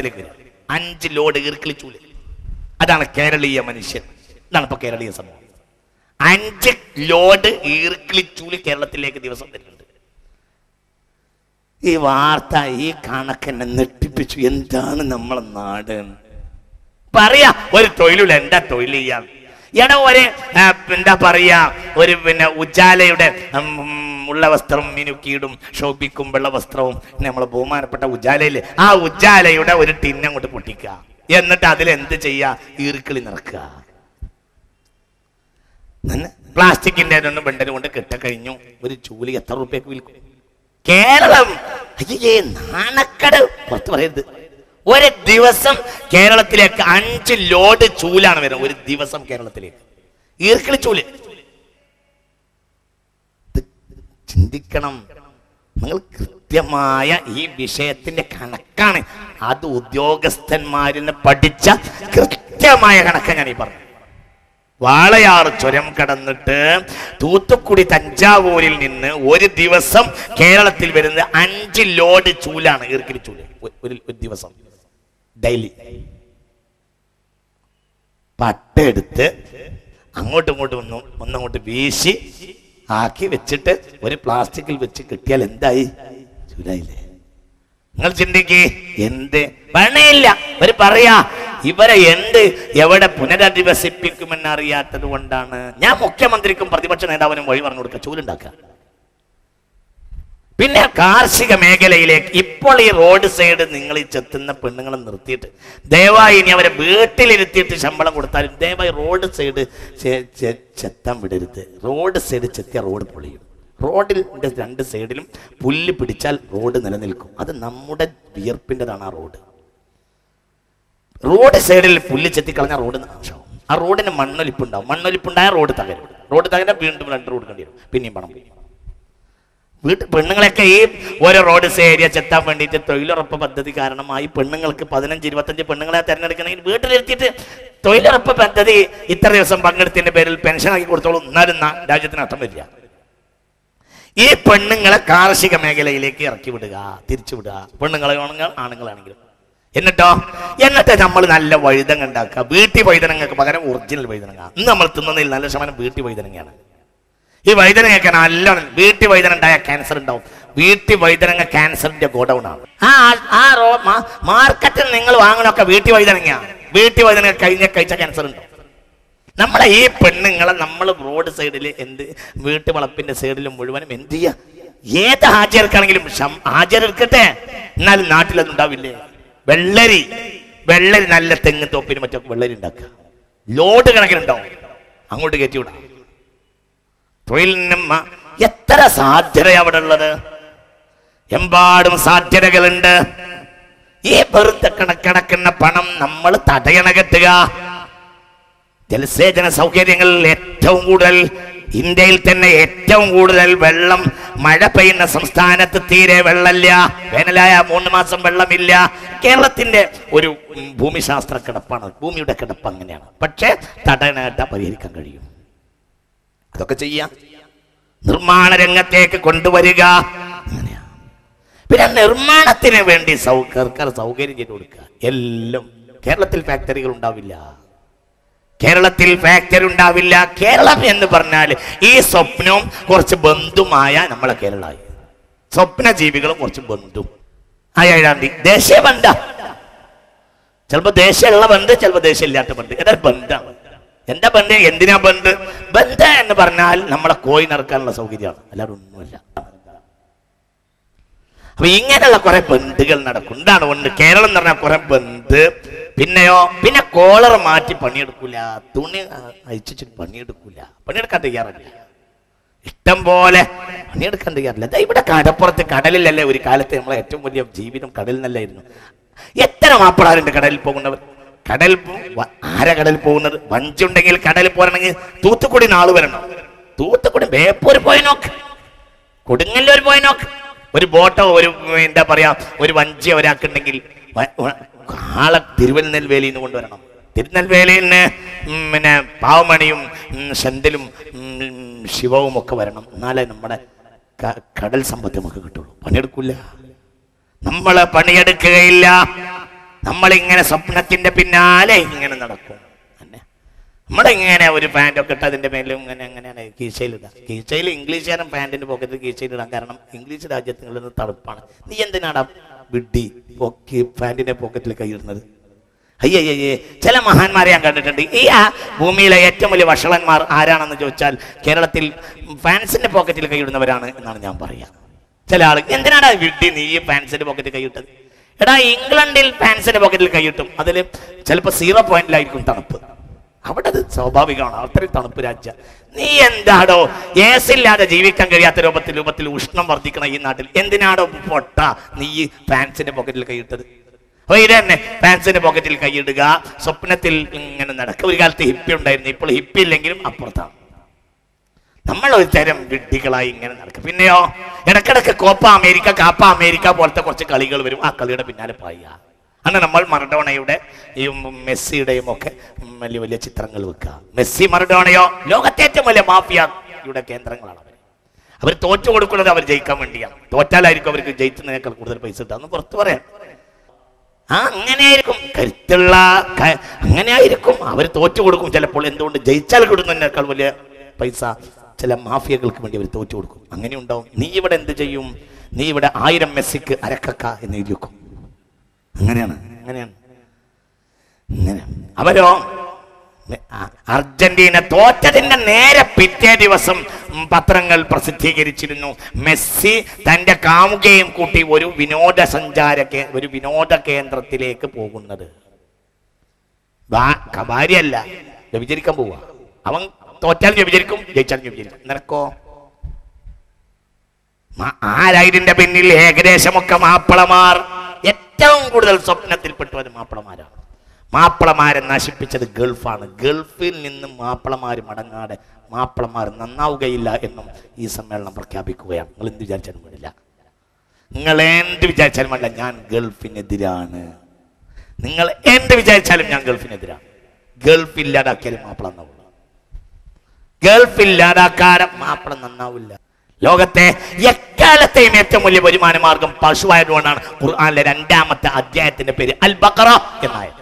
കേരളത്തിലേക്ക് വരിക. 5 ലോഡ് ഈർക്കിളി ചൂല്. അതാണ് കേരളീയ മനുഷ്യൻ. ഇതാണ് ഇപ്പൊ കേരളീയ സമൂഹം. 5 ലോഡ് ഈർക്കിളി ചൂല് കേരളത്തിലേക്ക് ദിവസം വരുന്നുണ്ട്. ഈ വാർത്ത ഈ കണക്കെന്നെ നെട്ടിപ്പിച്ചു. എന്താണ് നമ്മളെ നാട്? പറയാ ഒരു തൊഴിലില്ല. എന്താ തൊഴിൽ ചെയ്യാൻ? എടാ ഒരു എന്താ പറയാ, ഒരു ഉജാലയുടെ ഉള്ള വസ്ത്രം മിനുക്കിയിടും, ഷോപ്പിക്കും വെള്ള വസ്ത്രവും. നമ്മളെ ബഹുമാനപ്പെട്ട ഉജാലയില് ആ ഉജാലയുടെ ഒരു ടിന്ന് അങ്ങോട്ട് പൊട്ടിക്കുക, എന്നിട്ട് അതിലെന്ത് ചെയ്യാ? ഈർക്കിളി നിറക്കുക. പ്ലാസ്റ്റിക്കിന്റെ അതൊന്നും ബണ്ടൽ കൊണ്ട് കിട്ടക്കഴിഞ്ഞു. ഒരു ചൂലി എത്ര റുപ്യക്ക് വിൽക്കും? കേരളം അയ്യേ നാണക്കട് പുറത്ത് പറയരുത്. ഒരു ദിവസം കേരളത്തിലേക്ക് 5 ലോഡ് ചൂലാണ് വരുന്നത്. ഒരു ദിവസം കേരളത്തിലേക്ക് ഈർക്കിളി ചൂല്. ചിന്തിക്കണം നിങ്ങൾ. കൃത്യമായ ഈ വിഷയത്തിന്റെ കണക്കാണ്. അത് ഉദ്യോഗസ്ഥന്മാരിന് പഠിച്ച കൃത്യമായ കണക്കാണ് ഞാൻ ഈ പറഞ്ഞു. വാളയാർ ചുരം കടന്നിട്ട് തൂത്തുക്കുടി തഞ്ചാവൂരിൽ നിന്ന് ഒരു ദിവസം കേരളത്തിൽ വരുന്നത് 5 ലോഡ് ചൂലാണ്, ഈർക്കിലി ചൂല്. ഒരു ദിവസം ഡെയിലി പട്ടെടുത്ത് അങ്ങോട്ടും ഇങ്ങോട്ടും ഒന്നങ്ങോട്ട് വീശി ആക്കി വെച്ചിട്ട് ഒരു പ്ലാസ്റ്റിക്കിൽ വെച്ച് കിട്ടിയാൽ എന്തായി? ചൂലായില്ലേ? നിങ്ങൾ ചിന്തിക്കേ. എന്ത് പണിയില്ല. ഒരു പറയാ ഇവരെ എവിടെ പുനരധിവസിപ്പിക്കുമെന്ന് അറിയാത്തത് കൊണ്ടാണ്. ഞാൻ മുഖ്യമന്ത്രിക്കും പ്രതിപക്ഷ നേതാവിനും വഴി പറഞ്ഞു കൊടുക്കുക, ചൂലുണ്ടാക്കുക. പിന്നെ കാർഷിക മേഖലയിലേക്ക് ഇപ്പോൾ ഈ റോഡ് സൈഡ് നിങ്ങൾ ഈ ചെത്തുന്ന പെണ്ണുങ്ങളെ നിർത്തിയിട്ട് ദയവായി ഇനി അവരെ വീട്ടിലിരുത്തിയിട്ട് ശമ്പളം കൊടുത്താലും ദയവായി റോഡ് സൈഡ് ചെത്താൻ വിടരുത്. റോഡ് സൈഡ് ചെത്തിയ റോഡ് പൊളിയും. റോഡിന്റെ 2 സൈഡിലും പുല്ല് പിടിച്ചാൽ റോഡ് നിലനിൽക്കും. അത് നമ്മുടെ വിയർപ്പിൻ്റെതാണ് ആ റോഡ്. റോഡ് സൈഡിൽ പുല്ല് ചെത്തിക്കളഞ്ഞ റോഡ് നാശമാവും. ആ റോഡിന് മണ്ണൊലിപ്പുണ്ടാവും. മണ്ണൊലിപ്പുണ്ടായ റോഡ് തകരും. റോഡ് തകരാൻ വീണ്ടും 2 റോഡ് കണ്ടി വരും. പിന്നെയും പണം പോയി. പെണ്ണുങ്ങളൊക്കെ ഈ ഓരോ റോഡ് ഏരിയ ചെത്താൻ വേണ്ടിയിട്ട് തൊഴിലുറപ്പ് പദ്ധതി കാരണമായി പെണ്ണുങ്ങൾക്ക് 15-25 പെണ്ണുങ്ങളെ തിരഞ്ഞെടുക്കണമെങ്കിൽ വീട്ടിലിരുത്തിയിട്ട് തൊഴിലുറപ്പ് പദ്ധതി ഇത്ര ദിവസം പങ്കെടുത്തതിന്റെ പേരിൽ പെൻഷൻ ആക്കി കൊടുത്തോളൂ. എന്നാലും രാജ്യത്തിന് അർത്ഥം വരില്ല. ഈ പെണ്ണുങ്ങളെ കാർഷിക മേഖലയിലേക്ക് ഇറക്കി വിടുക, തിരിച്ചു വിടുക. ആണുങ്ങളാണെങ്കിലും. എന്നിട്ട് നമ്മൾ നല്ല വഴുതങ്ങ ഉണ്ടാക്കുക. വീട്ടി വഴുതനങ്ങൾക്ക് പകരം ഒറിജിനൽ വഴുതനങ്ങ. ഇന്ന് നമ്മൾ തിന്നുന്നതിൽ നല്ല ശതമാനം വീട്ടി വഴുതനങ്ങയാണ്. ഈ വഴുതനങ്ങയൊക്കെ നല്ലോണം വീട്ടി വഴുതന ഉണ്ടായ ക്യാൻസർ ഉണ്ടാവും. വീട്ടി വഴുതനങ്ങ ക്യാൻസറിന്റെ ഗോഡൌൺ ആണ്. മാർക്കറ്റിൽ നിങ്ങൾ വാങ്ങണൊക്കെ വീട്ടി വഴുതനങ്ങ. വീട്ടി വഴുതനങ്ങ കഴിച്ച ക്യാൻസർ ഉണ്ടാവും. നമ്മളെ ഈ പെണ്ണുങ്ങളെ നമ്മൾ റോഡ് സൈഡിൽ വീട്ടു വളപ്പിന്റെ സൈഡിലും മുഴുവനും എന്ത് ചെയ്യുക? ഏത് ഹാജർക്കാണെങ്കിലും ഹാജരെടുക്കട്ടെ, എന്നാലും നാട്ടിലത് ഉണ്ടാവില്ലേ? വെള്ളരി നല്ല തെങ്ങ് തോപ്പിന് മറ്റൊക്കെ വെള്ളരി ഉണ്ടാക്കുക. ലോഡ് കണക്കിനുണ്ടാവും. അങ്ങോട്ട് കയറ്റിവിടാം. തൊഴിലിനും എത്ര സാധ്യത അവിടെ ഉള്ളത്! എമ്പാടും സാധ്യതകളുണ്ട്. ഈ വെറുതെ കണക്കിണക്കുന്ന പണം നമ്മൾ തടയണകെട്ടുക. ജലസേചന സൗകര്യങ്ങളിൽ ഏറ്റവും കൂടുതൽ, ഇന്ത്യയിൽ തന്നെ ഏറ്റവും കൂടുതൽ വെള്ളം മഴ പെയ്യുന്ന സംസ്ഥാനത്ത് തീരെ വെള്ളമില്ല. വേനലായ 3 മാസം വെള്ളമില്ല. കേരളത്തിന്റെ ഒരു ഭൂമിശാസ്ത്ര കിടപ്പാണ്. ഭൂമിയുടെ കിടപ്പ് അങ്ങനെയാണ്. പക്ഷേ തടയണകെട്ട പരിഹരിക്കാൻ കഴിയും. അതൊക്കെ ചെയ്യാം. നിർമ്മാണ രംഗത്തേക്ക് കൊണ്ടുവരിക. അങ്ങനെയാ. പിന്നെ നിർമ്മാണത്തിന് വേണ്ടി സർക്കാർ സൗകര്യം ചെയ്തു കൊടുക്കുക. എല്ലാം. കേരളത്തിൽ ഫാക്ടറികൾ ഉണ്ടാവില്ല. കേരളം എന്ന് പറഞ്ഞാൽ ഈ സ്വപ്നവും കുറച്ച് ബന്ധുമായ നമ്മളെ കേരളമായി. സ്വപ്ന ജീവികളും കുറച്ച് ബന്ധു. 7-ാം തീയതി ദേശീയ ബന്ധ. ചിലപ്പോ ദേശീയമുള്ള ബന്ധ്, ചിലപ്പോ ദേശീയമില്ലാത്ത ബന്ധ്. ഏതാ ബന്ധാണ്? എന്താ ബന്ധ? എന്തിനാ ബന്ധ്? ബന്ധ എന്ന് പറഞ്ഞാൽ നമ്മളെ കോഴി നടക്കാനുള്ള സൗകര്യമാണ്, അല്ലാതെ ഒന്നുമില്ല. അപ്പൊ ഇങ്ങനെയുള്ള കുറെ ബന്ധുകൾ നടക്കും. എന്താണ് ഒന്ന് കേരളം എന്ന് പറഞ്ഞാൽ കുറെ ബന്ധ്. പിന്നെ കോളർ മാറ്റി പണിയെടുക്കൂല, തുണി അയച്ചിട്ട് പണിയെടുക്കാൻ തയ്യാറല്ല. ഇഷ്ടം പോലെ പണിയെടുക്കാൻ തയ്യാറില്ല. ഇവിടെ കടപ്പുറത്ത് കടലിലല്ലേ ഒരു കാലത്ത് നമ്മളെ ഏറ്റവും വലിയ ജീവിതം കടലിൽ നല്ലായിരുന്നു. എത്ര മാപ്പിളാരുണ്ട് കടലിൽ പോകുന്നവർ? ആരാ കടലിൽ പോകുന്നത്? വഞ്ചുണ്ടെങ്കിൽ കടലിൽ പോരണമെങ്കിൽ തൂത്തുക്കുടി നാള് വരണം. തൂത്തുക്കുടി ബേപ്പൂർ പോയി നോക്ക്, കൊടുങ്ങല്ലൂർ പോയി നോക്ക്. ഒരു ബോട്ടോ എന്താ പറയാ ഒരു വഞ്ചി ഒരാൾക്കുണ്ടെങ്കിൽ ആളെ തിരുനെൽവേലിയിൽ നിന്ന് കൊണ്ടുവരണം. തിരുനെൽവേലിയിൽ നിന്ന് പാവമണിയും സെന്തിലും ശിവവും ഒക്കെ വരണം. എന്നാലേ നമ്മുടെ കടൽ സമ്പത്ത് നമുക്ക് കിട്ടുള്ളൂ. പണിയെടുക്കില്ല, നമ്മള് പണിയെടുക്കുകയില്ല. നമ്മളിങ്ങനെ സ്വപ്നത്തിന്റെ പിന്നാലെ ഇങ്ങനെ നടക്കും. നമ്മളിങ്ങനെ ഒരു പാൻറ്റൊക്കെ ഇട്ട് അതിന്റെ മേലും ഇങ്ങനെ എങ്ങനെയാണ് കീശയിലിടാം. കീശയിൽ ഇംഗ്ലീഷുകാരൻ പാൻറ്റിന്റെ പോക്കറ്റിൽ കീശയിലിടാം. കാരണം ഇംഗ്ലീഷ് രാജ്യങ്ങളിൽ നിന്ന് തണുപ്പാണ്. നീ എന്തിനാടാ വിഡ്ഢി പാൻറ്റിന്റെ പോക്കറ്റിൽ കൈയിടുന്നത്? അയ്യയ്യേ, ചില മഹാന്മാരെ ഞാൻ കണ്ടിട്ടുണ്ട്. ഈ ഭൂമിയിലെ ഏറ്റവും വലിയ വഷളന്മാർ ആരാണെന്ന് ചോദിച്ചാൽ കേരളത്തിൽ ഫാൻസിന്റെ പോക്കറ്റിൽ കൈയിടുന്നവരാണ് എന്നാണ് ഞാൻ പറയാ. ചില ആൾ എന്തിനാടാ വിഡ്ഢി നീ ഫാൻസിന്റെ പോക്കറ്റിൽ കൈയിട്ടത്? എടാ, ഇംഗ്ലണ്ടിൽ ഫാൻസിന്റെ പോക്കറ്റിൽ കൈയിട്ടും അതിൽ ചിലപ്പോൾ 0 പോയിന്റിലായിരിക്കും തണുപ്പ്. അവിടെ അത് സ്വാഭാവികമാണ്, അത്രയും തണുപ്പ് രാജ്യം. നീ എന്താടോ എസ് ഇല്ലാതെ ജീവിക്കാൻ കഴിയാത്ത രൂപത്തിൽ ഉഷ്ണം വർദ്ധിക്കണം ഈ നാട്ടിൽ? എന്തിനാടോ പൊട്ട നീ ഈ ഫാൻസിന്റെ പോക്കറ്റിൽ കൈയിട്ടത്? ഇത് തന്നെ ഫാൻസിന്റെ പോക്കറ്റിൽ കൈയിടുക, സ്വപ്നത്തിൽ ഇങ്ങനെ നടക്കുക. ഒരു കാലത്ത് ഹിപ്പി ഉണ്ടായിരുന്നു, ഇപ്പോൾ ഹിപ്പി ഇല്ലെങ്കിലും അപ്പുറത്താണ്. നമ്മൾ ഒരു തരം വിഡ്ഢികളായി ഇങ്ങനെ നടക്കും. പിന്നെയോ ഇടക്കിടക്ക് കോപ്പ അമേരിക്ക പോലത്തെ കുറച്ച് കളികൾ വരും. ആ കളിയുടെ പിന്നാലെ പായുക. അങ്ങനെ നമ്മൾ മറഡോണയുടെ ഈ മെസ്സിയുടെയും ഒക്കെ വലിയ വലിയ ചിത്രങ്ങൾ വെക്കുക. മെസ്സി മറഡോണയോ ലോകത്തെ ഏറ്റവും വലിയ മാഫിയയുടെ കേന്ദ്രങ്ങളാണ്. അവർ തോറ്റു കൊടുക്കുന്നത് അവർ ജയിക്കാൻ വേണ്ടിയാണ്. തോറ്റാലായിരിക്കും അവർക്ക് ജയിക്കുന്നതിനേക്കാൾ കൂടുതൽ പൈസ കിട്ടാന്ന് പുറത്തു പറയാം. അങ്ങനെയായിരിക്കും കരുത്തുള്ള, അങ്ങനെയായിരിക്കും അവർ തോറ്റു കൊടുക്കും. ചിലപ്പോൾ എന്തുകൊണ്ട് ജയിച്ചാൽ കിട്ടുന്നതിനേക്കാൾ വലിയ പൈസ ചില മാഫിയകൾക്ക് വേണ്ടി അവർ തോറ്റു കൊടുക്കും. അങ്ങനെ ഉണ്ടാവും. നീ ഇവിടെ എന്ത് ചെയ്യും? നീ ഇവിടെ 1000 മെസ്സിക്ക് അരക്കക്ക എന്ന് എഴുതി വെക്കും. അങ്ങനെയാണ്. അവരോ അർജന്റീന തോറ്റതിന്റെ നേരെ പിറ്റേ ദിവസം പത്രങ്ങൾ പ്രസിദ്ധീകരിച്ചിരുന്നു, മെസ്സി തന്റെ കാമുകയും കൂട്ടി ഒരു വിനോദ കേന്ദ്രത്തിലേക്ക് പോകുന്നത്. ഭാര്യയല്ല, വ്യഭിചരിക്കാൻ പോവുക. അവൻ തോറ്റാൽ വ്യഭിചരിക്കും, ജയിച്ചാൽ വ്യഭിചരിക്കും. നിനക്കോ? ആരായതിന്റെ പിന്നിൽ ഏകദേശമൊക്കെ മാപ്പിളമാർ. ഏറ്റവും കൂടുതൽ സ്വപ്നത്തിൽപ്പെട്ടവർ മാപ്പിളമാരാണ്. മാപ്പിളമാരെ നശിപ്പിച്ചത് ഗൾഫാണ്. ഗൾഫിൽ നിന്ന് മാപ്പിളമാർ മടങ്ങാതെ മാപ്പിളമാർ നന്നാവുകയില്ല എന്നും ഈ സമ്മേളനം പ്രഖ്യാപിക്കുകയാണ്. നിങ്ങൾ എന്ത് വിചാരിച്ചാലും വേണ്ടില്ല, നിങ്ങൾ എന്ത് വിചാരിച്ചാലും വേണ്ട, ഞാൻ ഗൾഫിനെതിരാണ്. നിങ്ങൾ എന്ത് വിചാരിച്ചാലും ഞാൻ ഗൾഫിനെതിരാണ്. ഗൾഫ് ഇല്ലാതാക്കിയാലും മാപ്പിള നന്നാവില്ല. ഗൾഫ് ഇല്ലാതാക്കാതെ മാപ്പിള നന്നാവില്ല. ലോകത്തെ എക്കാലത്തെയും ഏറ്റവും വലിയ വരുമാന മാർഗം പശുവായതുകൊണ്ടാണ് ഖുർആനിലെ 2-ാമത്തെ അധ്യായത്തിന്റെ പേര് അൽ ബഖറ എന്നായത്.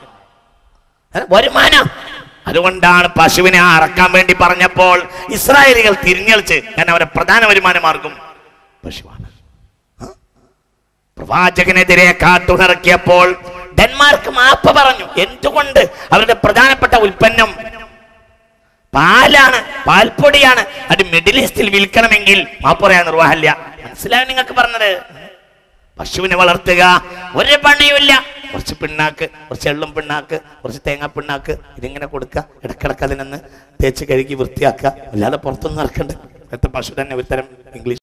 വരുമാനം. അതുകൊണ്ടാണ് പശുവിനെ അറക്കാൻ വേണ്ടി പറഞ്ഞപ്പോൾ ഇസ്രായേലികൾ തിരിഞ്ഞളിച്ച്. കാരണം അവരുടെ പ്രധാന വരുമാന മാർഗം പശുവാണ്. പ്രവാചകനെതിരെ കാട്ടുനിറക്കിയപ്പോൾ ഡെൻമാർക്ക് മാപ്പ് പറഞ്ഞു. എന്തുകൊണ്ട്? അവരുടെ പ്രധാനപ്പെട്ട ഉൽപ്പന്നം പാലാണ്, പാൽപ്പൊടിയാണ്. അത് മിഡിൽ ഈസ്റ്റിൽ വിൽക്കണമെങ്കിൽ മാപ്പ് പറയാൻ നിർവാഹമില്ല. മനസ്സിലാവും നിങ്ങൾക്ക് പറഞ്ഞത്? പശുവിനെ വളർത്തുക, ഒരു പണിയുമില്ല. കുറച്ച് പിണ്ണാക്ക്, കുറച്ച് എള്ളും പിണ്ണാക്ക്, കുറച്ച് തേങ്ങാ പിണ്ണാക്ക്, ഇതിങ്ങനെ കൊടുക്കുക. ഇടക്കിടക്ക് അതിനൊന്ന് തേച്ച് കഴുകി വൃത്തിയാക്കുക. അല്ലാതെ പുറത്തൊന്നും ഇറക്കണ്ട. പശു തന്നെ ഉത്തരം ഇംഗ്ലീഷ്